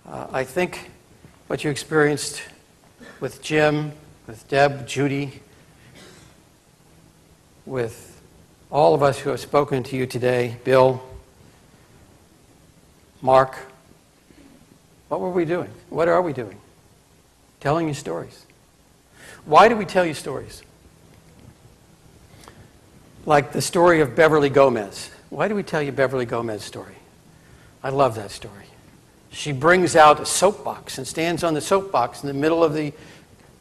I think what you experienced with Jim, with Deb, Judy, with all of us who have spoken to you today, Bill, Mark, what were we doing? What are we doing? Telling you stories. Why do we tell you stories? Like the story of Beverly Gomez. Why do we tell you Beverly Gomez's story? I love that story. She brings out a soapbox and stands on the soapbox in the middle of the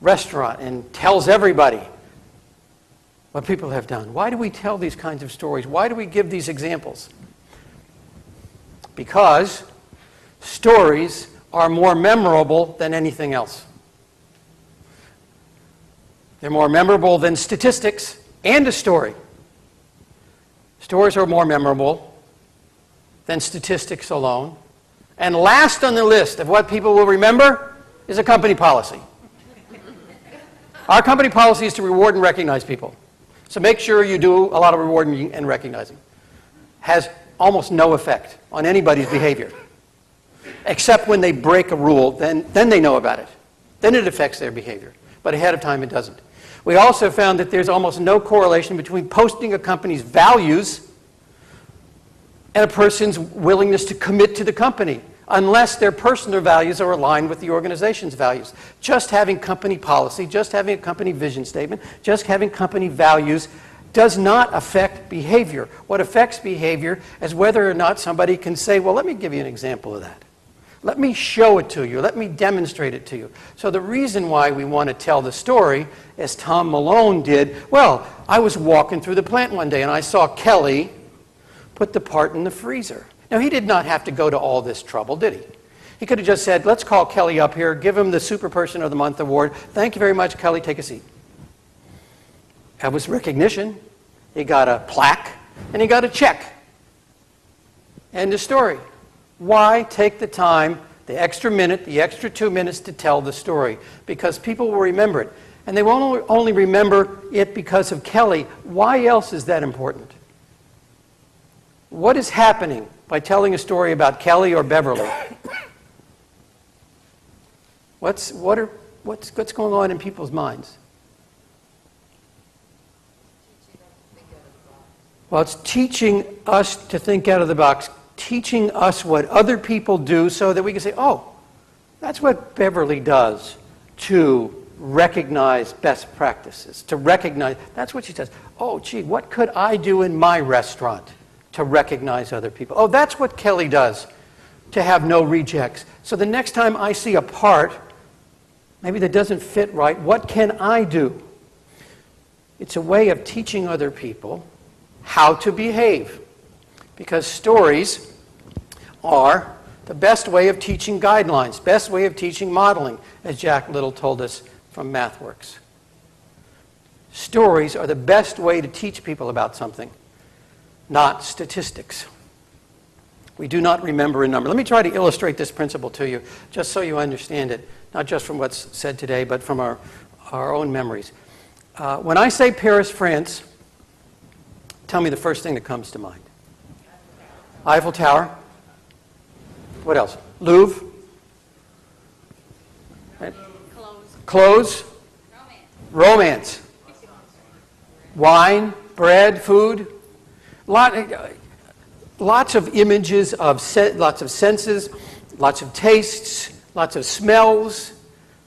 restaurant and tells everybody what people have done. Why do we tell these kinds of stories? Why do we give these examples? Because stories are more memorable than anything else. They're more memorable than statistics and a story. Stories are more memorable than statistics alone. And last on the list of what people will remember is a company policy. Our company policy is to reward and recognize people. So make sure you do a lot of rewarding and recognizing. Has almost no effect on anybody's behavior. Except when they break a rule, then they know about it. Then it affects their behavior. But ahead of time, it doesn't. We also found that there's almost no correlation between posting a company's values and a person's willingness to commit to the company, unless their personal values are aligned with the organization's values. Just having company policy, just having a company vision statement, just having company values does not affect behavior. What affects behavior is whether or not somebody can say, well, let me give you an example of that. Let me show it to you. Let me demonstrate it to you. So the reason why we want to tell the story, as Tom Malone did, well, I was walking through the plant one day and I saw Kelly put the part in the freezer. Now, he did not have to go to all this trouble, did he? He could have just said, let's call Kelly up here, give him the Super Person of the Month award. Thank you very much, Kelly. Take a seat. That was recognition. He got a plaque, and he got a check. End of story. Why take the time, the extra minute, the extra 2 minutes to tell the story? Because people will remember it. And they won't only remember it because of Kelly. Why else is that important? What is happening by telling a story about Kelly or Beverly? What's going on in people's minds? Well, it's teaching us to think out of the box, teaching us what other people do so that we can say, oh, that's what Beverly does to recognize best practices, to recognize, that's what she does. Oh, gee, what could I do in my restaurant to recognize other people? Oh, that's what Kelly does to have no rejects. So the next time I see a part, maybe that doesn't fit right, what can I do? It's a way of teaching other people how to behave. Because stories are the best way of teaching guidelines, best way of teaching modeling, as Jack Little told us from MathWorks. Stories are the best way to teach people about something, not statistics. We do not remember a number. Let me try to illustrate this principle to you, just so you understand it, not just from what's said today, but from our own memories. When I say Paris, France, tell me the first thing that comes to mind. Eiffel Tower. What else? Louvre. Right. Clothes. Romance. Wine, bread, food. Lots of images of lots of senses, lots of tastes, lots of smells,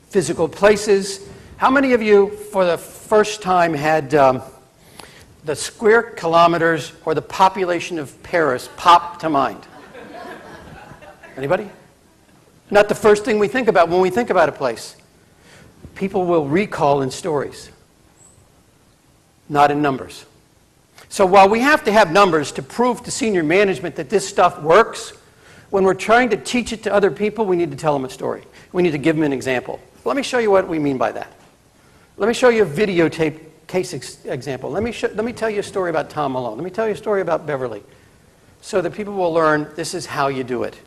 physical places. How many of you, for the first time, had the square kilometers or the population of Paris pop to mind? Anybody? Not the first thing we think about when we think about a place. People will recall in stories, not in numbers. So while we have to have numbers to prove to senior management that this stuff works, when we're trying to teach it to other people, we need to tell them a story. We need to give them an example. Let me show you what we mean by that. Let me show you a videotape case example. Let me tell you a story about Tom Malone. Let me tell you a story about Beverly, so that people will learn this is how you do it.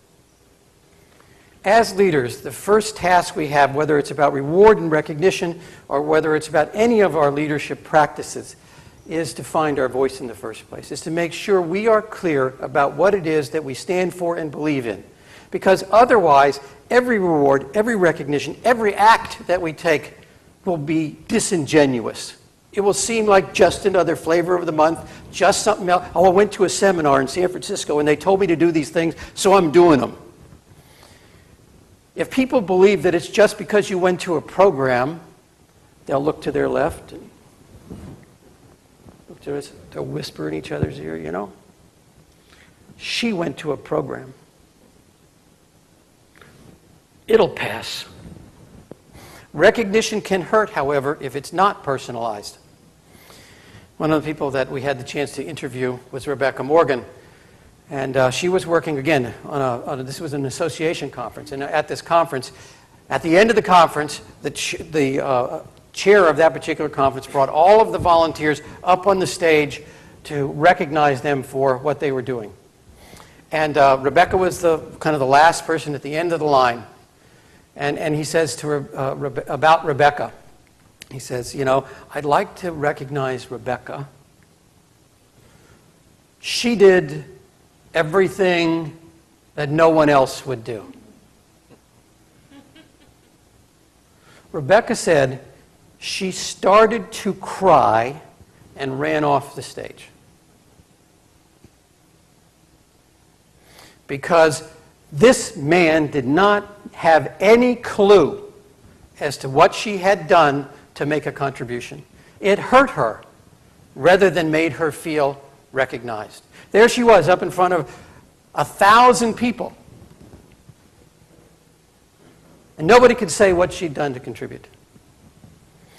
As leaders, the first task we have, whether it's about reward and recognition or whether it's about any of our leadership practices, is to find our voice in the first place, is to make sure we are clear about what it is that we stand for and believe in. Because otherwise, every reward, every recognition, every act that we take will be disingenuous. It will seem like just another flavor of the month, just something else. Oh, I went to a seminar in San Francisco and they told me to do these things, so I'm doing them. If people believe that it's just because you went to a program, they'll look to their left and look to us, they'll whisper in each other's ear, you know. She went to a program. It'll pass. Recognition can hurt, however, if it's not personalized. One of the people that we had the chance to interview was Rebecca Morgan. And she was working, again, this was an association conference. And at this conference, at the end of the conference, the chair of that particular conference brought all of the volunteers up on the stage to recognize them for what they were doing. And Rebecca was kind of the last person at the end of the line. And he says to her, about Rebecca, he says, you know, I'd like to recognize Rebecca. She did everything that no one else would do. Rebecca said she started to cry and ran off the stage. Because this man did not have any clue as to what she had done to make a contribution. It hurt her rather than made her feel recognized. There she was up in front of 1,000 people. And nobody could say what she'd done to contribute.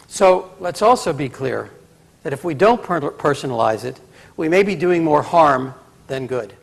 So let's also be clear that if we don't personalize it, we may be doing more harm than good.